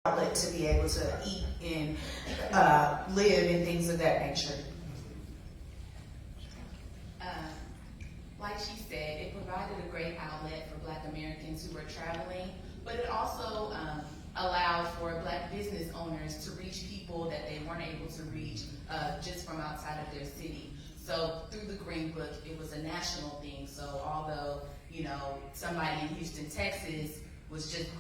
outlet to be able to eat and live and things of that nature. Like she said, it provided a great outlet for Black Americans who were traveling, but it also allowed for Black business owners to reach people that they weren't able to reach just from outside of their city. So through the Greenbook, it was a national thing. So although, you know, somebody in Houston, Texas was just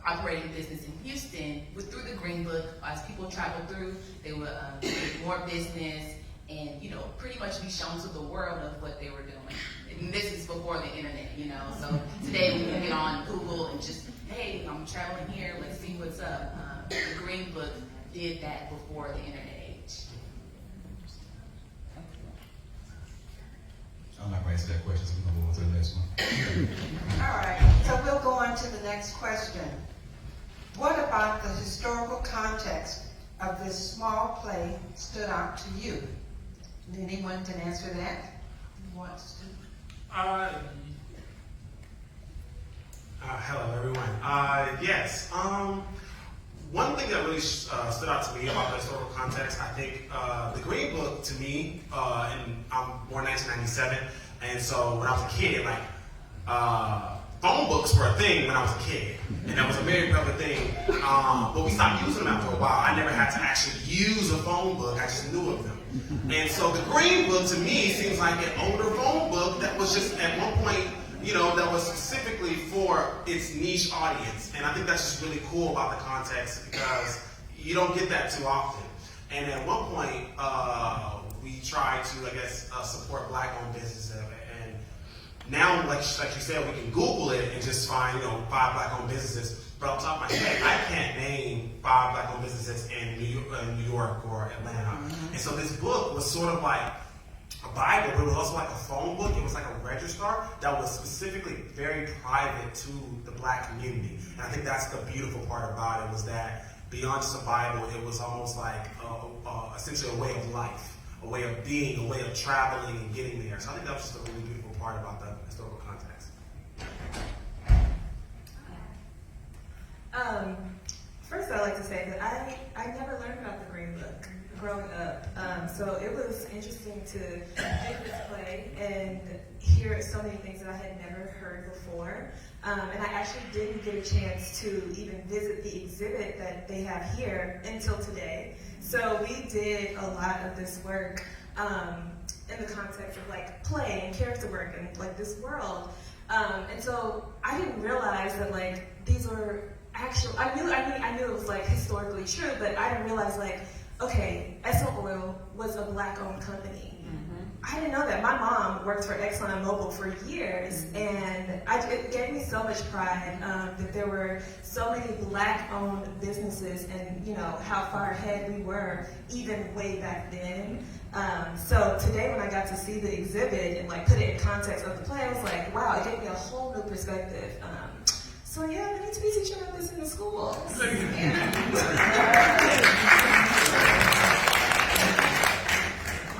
operating business in Houston, through the Greenbook, as people traveled through, they would get more business and, you know, pretty much be shown to the world of what they were doing. And this is before the internet, you know. So today we can get on Google and just, hey, I'm traveling here, let's see what's up. The Greenbook did that before the internet age. I'm not going to answer that question, so we're going to move on to the next one. All right, so we'll go on to the next question. What about the historical context of this small play stood out to you? Anyone can answer that? Who wants to? Hello, everyone. Yes. One thing that really stood out to me about the historical context, I think the Greenbook to me, and I'm born in 1997, and so when I was a kid, like phone books were a thing when I was a kid, and that was a very prevalent thing. But we stopped using them after a while. I never had to actually use a phone book. I just knew of them. And so the Greenbook to me seems like an older phone book that was just at one point, you know, that was specifically for its niche audience. And I think that's just really cool about the context because you don't get that too often. And at one point, we tried to, I guess, support Black-owned businesses. And now, like you said, we can Google it and just find, you know, 5 Black-owned businesses. But on top of my head, I can't name 5 Black-owned businesses in New York or Atlanta. And so this book was sort of like a Bible, but it was also like a phone book. It was like a registrar that was specifically very private to the Black community. And I think that's the beautiful part about it, was that beyond just a Bible, it was almost like essentially a way of life, a way of being, a way of traveling and getting there. So I think that was just a really beautiful part about the historical context. First, I'd like to say that I never learned about the Greenbook growing up, so it was interesting to make this play and hear so many things that I had never heard before. And I actually didn't get a chance to even visit the exhibit that they have here until today. So we did a lot of this work in the context of like play and character work and like this world. And so I didn't realize that like these were actual, I knew it was like historically true, but I didn't realize like, okay, Esso Oil was a Black-owned company. I didn't know that. My mom worked for ExxonMobil for years, and it gave me so much pride that there were so many Black-owned businesses, and you know how far ahead we were even way back then. So today, when I got to see the exhibit and like put it in context of the play, I was like, wow, it gave me a whole new perspective. So yeah, we need to be teaching about this in the schools.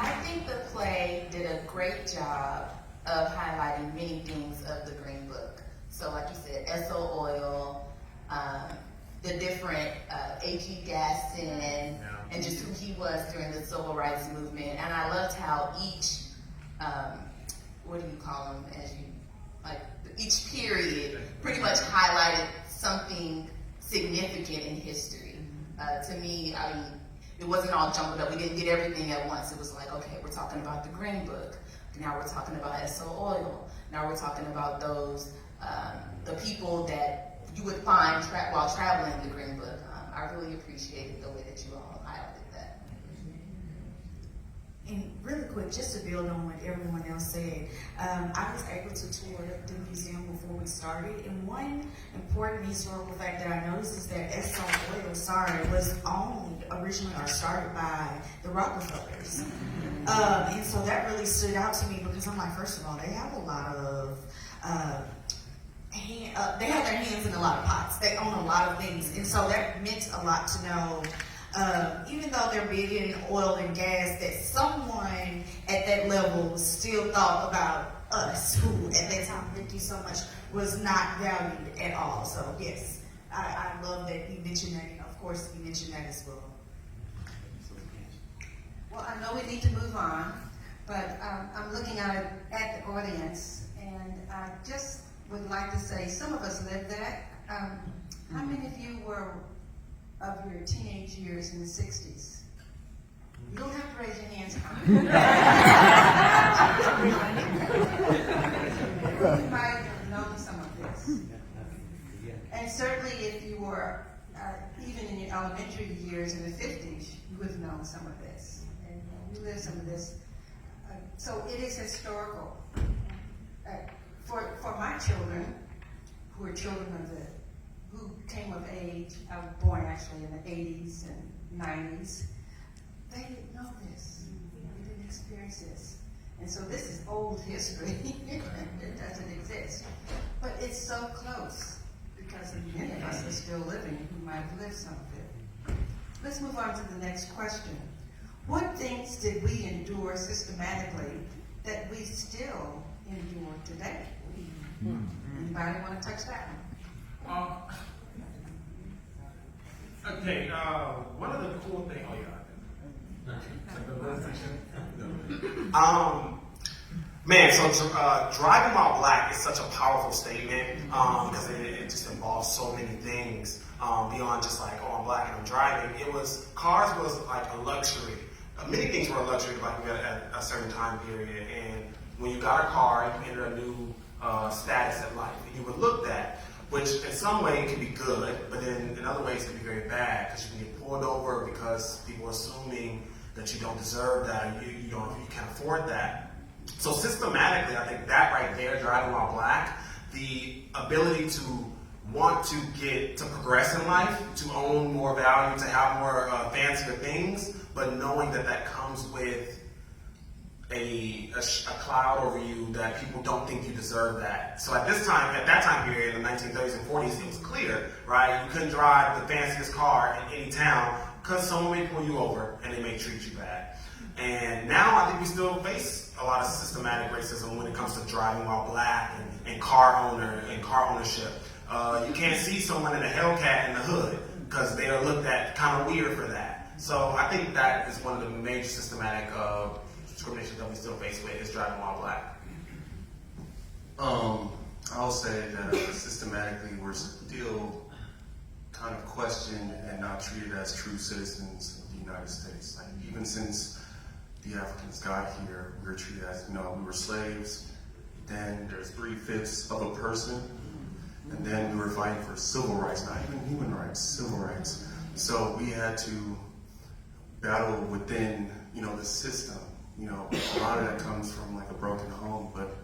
I think the play did a great job of highlighting many things of the Greenbook. So like you said, Esso Oil, the different H.E. Gaston, and just who he was during the Civil Rights Movement. And I loved how each, what do you call them, each period pretty much highlighted something significant in history. To me, I mean, it wasn't all jumbled up. We didn't get everything at once. It was like, okay, we're talking about the Greenbook. Now we're talking about Esso Oil. Now we're talking about those, the people that you would find while traveling the Greenbook. I really appreciated the way that you all highlighted that. And really quick, just to build on what everyone else said, I was able to tour the museum before we started, and one important historical fact that I noticed is that Esso Oil, was owned originally or started by the Rockefellers. And so that really stood out to me because I'm like, first of all, they have a lot of, they have their hands in a lot of pots. They own a lot of things, and so that meant a lot to know. Even though they're big in oil and gas, that someone at that level still thought about us, who at that time, thank you so much, was not valued at all. So yes, I love that you mentioned that, and of course you mentioned that as well. Well, I know we need to move on, but I'm looking at the audience, and I just would like to say, some of us lived that. How many of you were of your teenage years in the 60s? You don't have to raise your hands. You might have known some of this. And certainly if you were, even in your elementary years in the 50s, you would have known some of this. And we lived some of this. So it is historical. For my children, who are children who came of age, I was born actually in the 80s and 90s, they didn't know this. They didn't experience this. And so this is old history. It doesn't exist. But it's so close because many of us are still living who might have lived some of it. Let's move on to the next question. What things did we endure systematically that we still endure today? Anybody want to touch that one? Okay, one of the cool things, man, so driving while black is such a powerful statement because it just involves so many things beyond just like, oh, I'm black and I'm driving. Cars was like a luxury. Many things were a luxury like at a certain time period, and when you got a car, you enter a new status in life, and you were looked at, which in some way can be good, but then in other ways can be very bad because you can get pulled over because people are assuming that you don't deserve that or you can't afford that. So systematically, I think that right there, driving while black, the ability to want to get to progress in life, to own more value, to have more fancier things, but knowing that comes with a cloud over you that people don't think you deserve that. So at that time period in the 1930s and 40s, it was clear, right? You couldn't drive the fanciest car in any town because someone may pull you over and they may treat you bad. And now I think we still face a lot of systematic racism when it comes to driving while black and car ownership. You can't see someone in a Hellcat in the hood because they are looked at kind of weird for that. So I think that is one of the major systematic discrimination that we still face with is driving while black. I'll say that systematically we're still kind of questioned and not treated as true citizens of the United States. Like even since the Africans got here, we were treated as, we were slaves. Then there's 3/5 of a person, and then we were fighting for civil rights, not even human rights, civil rights. So we had to battle within, the system. A lot of that comes from like a broken home, but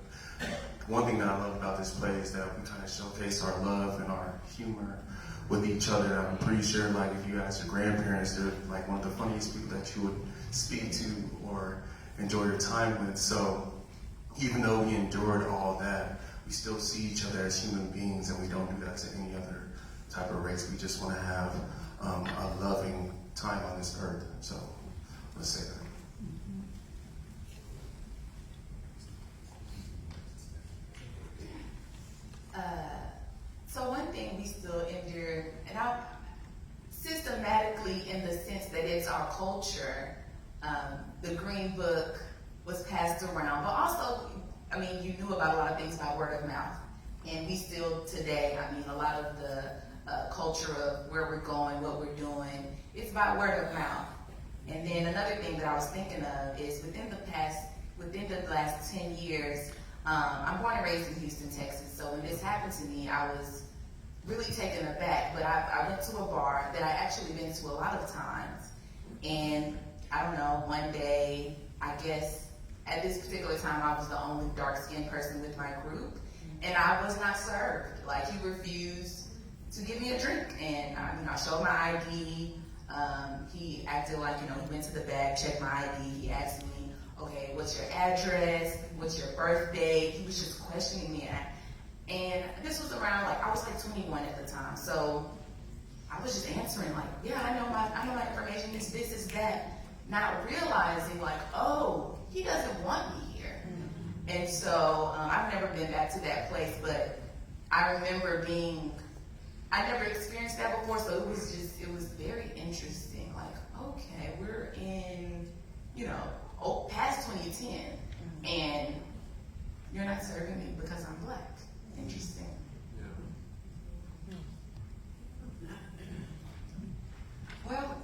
one thing that I love about this play is that we kind of showcase our love and our humor with each other. I'm pretty sure like if you ask your grandparents, they're like one of the funniest people that you would speak to or enjoy your time with. So even though we endured all that, we still see each other as human beings, and we don't do that to any other type of race. We just want to have a loving time on this earth. So let's say that. So one thing we still endure, and systematically in the sense that it's our culture, the Greenbook was passed around, but also, you knew about a lot of things by word of mouth. And we still today, a lot of the culture of where we're going, what we're doing, it's by word of mouth. And then another thing that I was thinking of is within the last 10 years, I'm born and raised in Houston, Texas, so when this happened to me, I was really taken aback. But I went to a bar that I actually been to a lot of times, and I don't know, one day, I guess at this particular time, I was the only dark-skinned person with my group, and I was not served. Like, he refused to give me a drink, and I showed my ID. He acted like, he went to the back, checked my ID, he asked me, okay, what's your address? What's your birth date? He was just questioning me. And this was around, I was 21 at the time. So I was just answering yeah, I know my information is this, is that. Not realizing oh, he doesn't want me here. Mm-hmm. And so I've never been back to that place, but I remember I never experienced that before, so it was very interesting. Like, okay, we're in, past 2010, and you're not serving me because I'm black. Interesting. Well,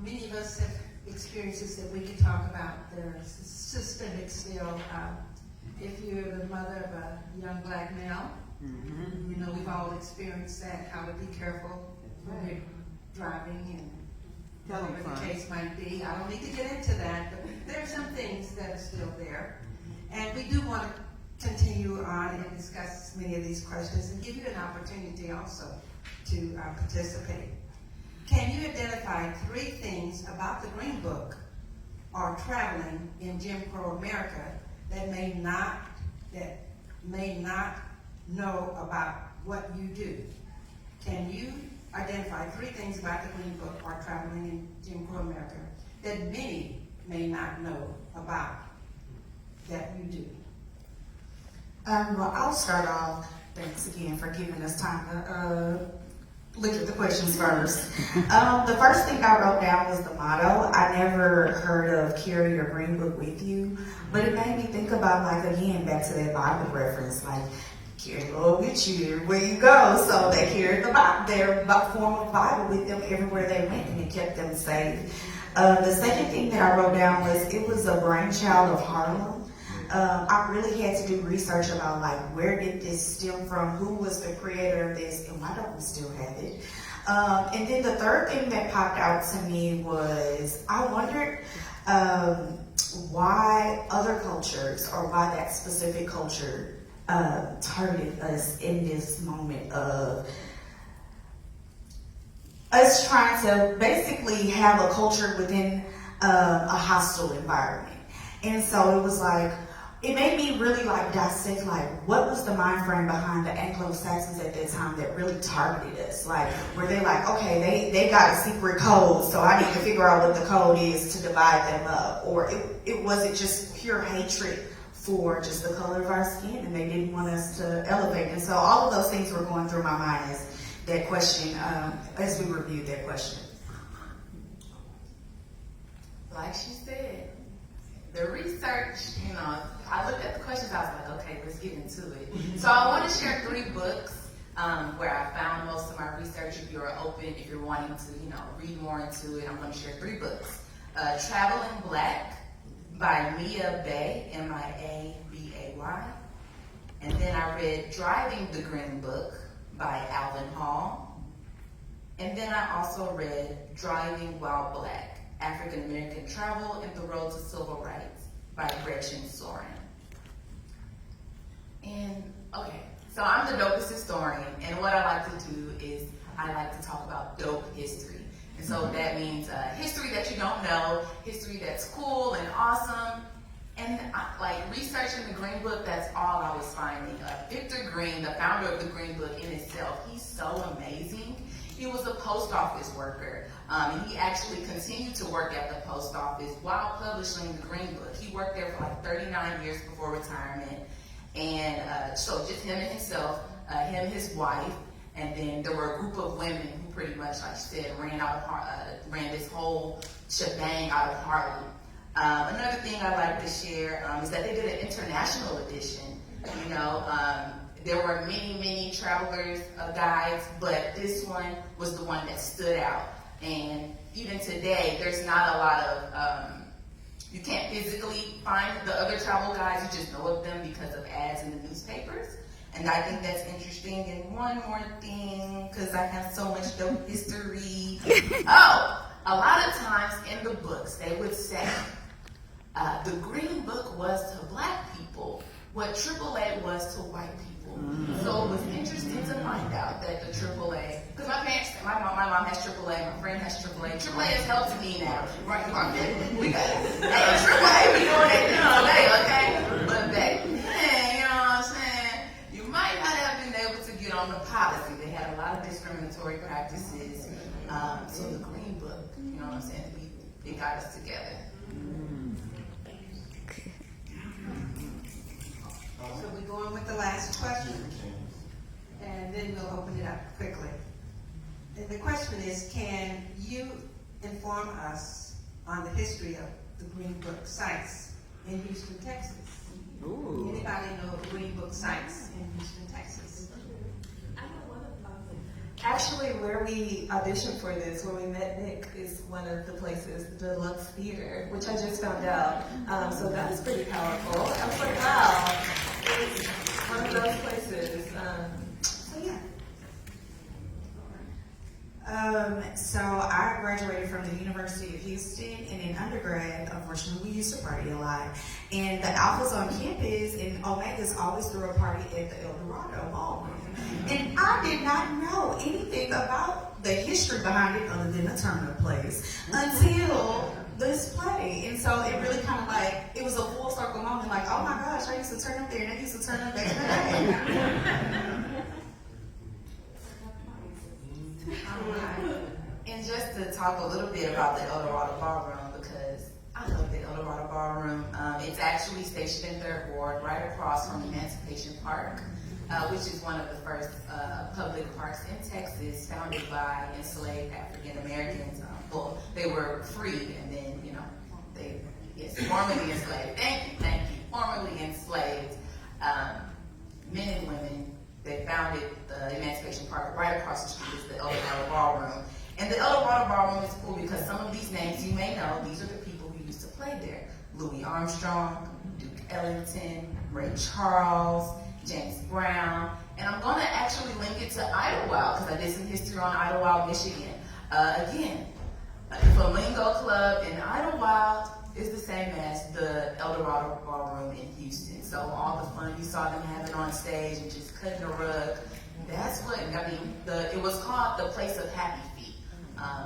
many of us have experiences that we can talk about. They're systemic still. If you're the mother of a young black male, we've all experienced that, how to be careful when you're driving and whatever the case might be. I don't need to get into that, but there are some things that are still there. And we do want to continue on and discuss many of these questions and give you an opportunity also to participate. Can you identify 3 things about the Greenbook or traveling in Jim Crow America that may not know about what you do? Can you identify 3 things about the Greenbook or traveling in Jim Crow America that many may not know about that you do? Well, I'll start off. Thanks again for giving us time to look at the questions first. The first thing I wrote down was the motto. I never heard of carry your Greenbook with you, but it made me think about, like, again, back to that Bible reference, like, carry the Lord with you everywhere you go. So they carried their form of Bible with them everywhere they went, and it kept them safe. The second thing that I wrote down was it was a brainchild of Harlem. I really had to do research about, like, where did this stem from, who was the creator of this, and why don't we still have it? And then the third thing that popped out to me was I wondered why other cultures, or why that specific culture targeted us in this moment of us trying to basically have a culture within a hostile environment. And so it was like, it made me really dissect what was the mind frame behind the Anglo-Saxons at that time that really targeted us. Like, were they like, okay, they got a secret code, so I need to figure out what the code is to divide them up. Or it wasn't just pure hatred for just the color of our skin, and they didn't want us to elevate. And so all of those things were going through my mind as that question, as we reviewed that question. Like she said, the research, I looked at the questions, I was like, okay, let's get into it. So I want to share 3 books where I found most of my research. If you're open, if you're wanting to, read more into it, I'm going to share 3 books. Traveling Black by Mia Bay, Miabay. And then I read Driving the Greenbook by Alvin Hall. And then I also read Driving While Black, African American Travel and the Road to Civil Rights by Gretchen Soren. And okay, so I'm the dopest historian, and what I like to do is I like to talk about dope history. And so that means history that you don't know, history that's cool and awesome. And researching the Greenbook, that's all I was finding. Victor Green, the founder of the Greenbook in itself, he's so amazing. He was a post office worker, and he actually continued to work at the post office while publishing the Greenbook. He worked there for 39 years before retirement, and so just him and himself, him, his wife, and then there were a group of women who pretty much, like she said, ran this whole shebang out of Harlem. Another thing I like to share is that they did an international edition. There were many travelers guides, but this one was the one that stood out. And even today, there's not a lot of, you can't physically find the other travel guides, you just know of them because of ads in the newspapers. And I think that's interesting. And one more thing, because I have so much dope history. A lot of times in the books, they would say, the Greenbook was to black people what AAA was to white people. So it was interesting to find out that the AAA, because my mom has AAA, my friend has AAA. AAA has helped me now. Right? We got it. Hey, AAA, we doing it today, okay? But back then, you know what I'm saying? You might not have been able to get on the policy. They had a lot of discriminatory practices. So the Greenbook, you know what I'm saying? It got us together. So we're going with the last question, and then we'll open it up quickly. the question is, can you inform us on the history of the Greenbook sites in Houston, Texas? Ooh. Anybody know of Greenbook sites in Houston, Texas? Actually, where we auditioned for this, where we met Nick, is one of the places, the Deluxe Theater, which I just found out. So that was pretty powerful. I was like, wow, it's one of those places. So yeah. So I graduated from the University of Houston, and in undergrad, unfortunately, we used to party a lot. And the Alphas on campus and Omegas always threw a party at the El Dorado Ballroom. And I did not know anything about the history behind it other than the Turner Place until this play. And so it really kind of like, it was a full circle moment, like, oh my gosh, I used to turn up there and I used to turn up back in the day. And just to talk a little bit about the El Dorado Ballroom, because I love the El Dorado Ballroom. It's actually stationed in 3rd Ward, right across from Emancipation Park, which is one of the first public parks in Texas, founded by enslaved African Americans. Well, they were freed, and then, formerly enslaved. Thank you. Formerly enslaved men and women. They founded the Emancipation Park right across the street is the El Dorado Ballroom. And the El Dorado Ballroom is cool because some of these names you may know, these are the people who used to play there. Louis Armstrong, Duke Ellington, Ray Charles, James Brown. And I'm going to actually link it to Idlewild because I did some history on Idlewild, Michigan. Again, the Flamingo Club in Idlewild is the same as the El Dorado Ballroom in Houston. So all the fun you saw them having on stage and just cutting a rug, that's what, it was called the Place of Happy Feet.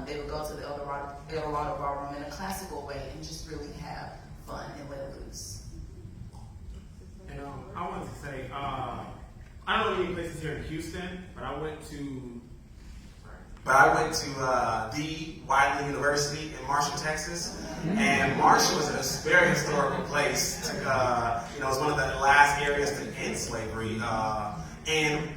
They would go to the El Dorado Ballroom in a classical way and just really have fun and let it loose. And I wanted to say, I don't know any places here in Houston, but I went to the Wiley University in Marshall, Texas, and Marshall is a very historical place. It was one of the last areas to end slavery, and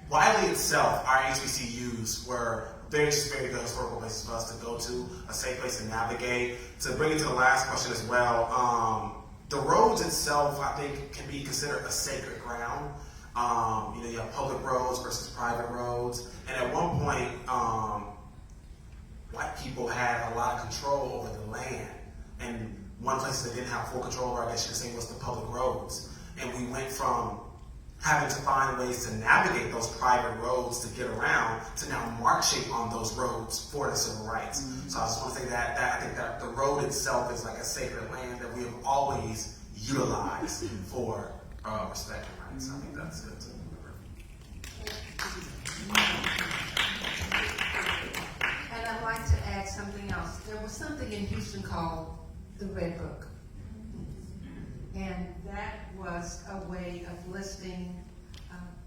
Wiley itself, our HBCUs, were very good historical places for us to go to, a safe place to navigate. To bring it to the last question as well, the roads itself, I think, can be considered a sacred ground. You have public roads versus private roads. And at one point, white people had a lot of control over the land. And one place that didn't have full control over, I guess you could say, was the public roads. And we went from having to find ways to navigate those private roads to get around to now marching on those roads for the civil rights. Mm-hmm. So I just want to say that I think that the road itself is like a sacred land that we have always utilized for respect and rights. I think that's it. And I'd like to add something else. There was something in Houston called the Red Book. And that was a way of listing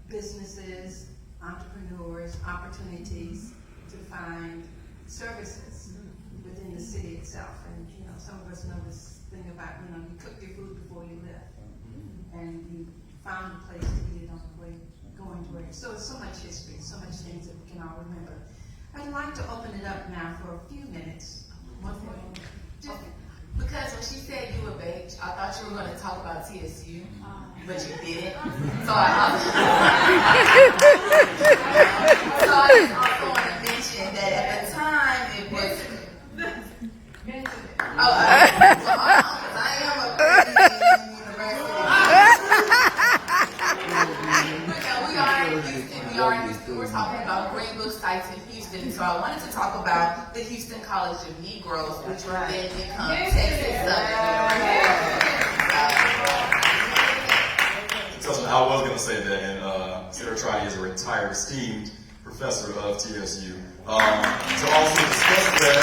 businesses, entrepreneurs, opportunities to find services within the city itself. And some of us know this thing about, you cooked your food before you left. And you found a place to eat it on the way going to work. So it's so much history, so much things that we can all remember. I'd like to open it up now for a few minutes. One more. Because when she said you were baked, I thought you were going to talk about TSU, but you didn't. So I also want to mention that at the time it was. I am a Christian university. We are in Houston. We're talking about Greenbook sites in Houston. So I wanted to talk about the Houston College of Negroes, which will then become Texas Southern So I was going to say that, and Sarah Tridy is a retired esteemed professor of TSU. To also discuss that,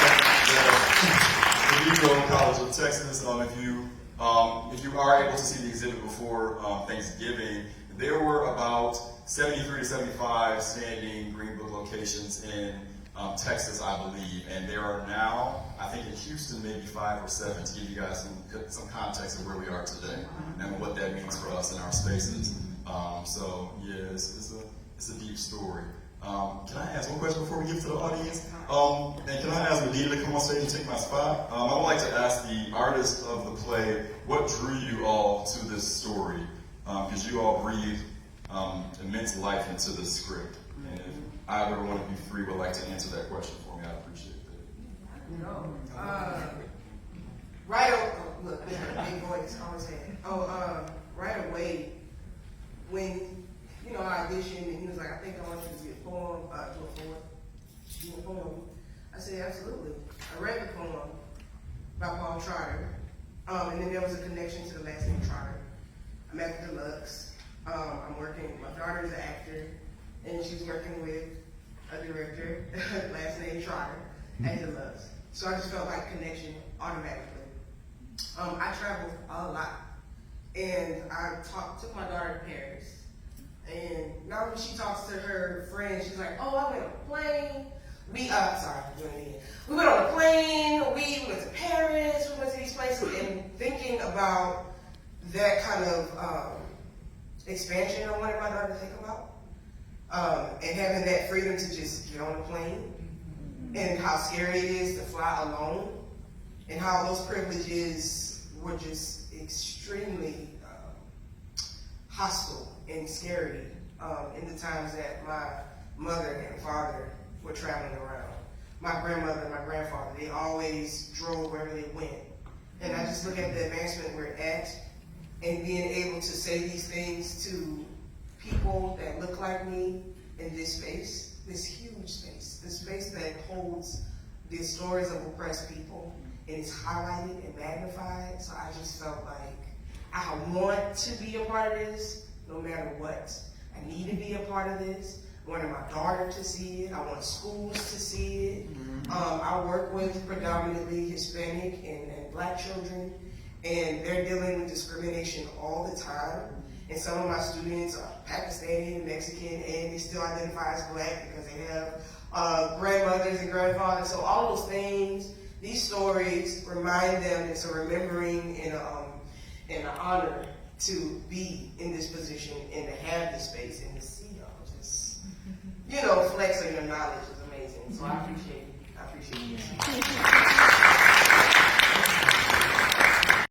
the Negro College of Texas, if you are able to see the exhibit before Thanksgiving, there were about 73 to 75 standing Greenbook locations in Texas, I believe, and there are now, I think in Houston, maybe 5 or 7, to give you guys some context of where we are today and what that means for us in our spaces. So yeah, it's a deep story. Can I ask one question before we get to the audience? And can I ask Medina to come on stage and take my spot? I would like to ask the artist of the play, what drew you all to this story? Because you all breathe immense life into this script. And if either one of you three would like to answer that question for me, I'd appreciate it. Right away, look, big voice, always had it. Right away, when, I auditioned and he was like, I think I want you to do a poem, do a poem. I said, absolutely. I read the poem by Paul Trotter, and then there was a connection to the last name Trotter. I'm at the Deluxe. I'm working, my daughter is an actor, and she's working with a director, last name Trotter, at Deluxe. So I just felt like connection automatically. I traveled a lot, and I took my daughter to Paris. And now when she talks to her friends, she's like, oh, I went on a plane. We went on a plane, we went to Paris, we went to these places, and thinking about that kind of expansion I wanted my daughter to think about, and having that freedom to just get on a plane, and how scary it is to fly alone, and how those privileges were just extremely hostile and scary in the times that my mother and father were traveling around. My grandmother and my grandfather, they always drove wherever they went. And I just look at the advancement we're at, and being able to say these things to people that look like me in this space, this huge space, this space that holds the stories of oppressed people, and it's highlighted and magnified. So I just felt like I want to be a part of this, no matter what. I need to be a part of this. I wanted my daughter to see it. I want schools to see it. I work with predominantly Hispanic and Black children, and they're dealing with discrimination all the time. And some of my students are Pakistani and Mexican, and they still identify as Black because they have grandmothers and grandfathers. So all those things, these stories remind them it's a remembering and an honor to be in this position and to have this space and to see y'all just, flex on your knowledge is amazing. So I appreciate it.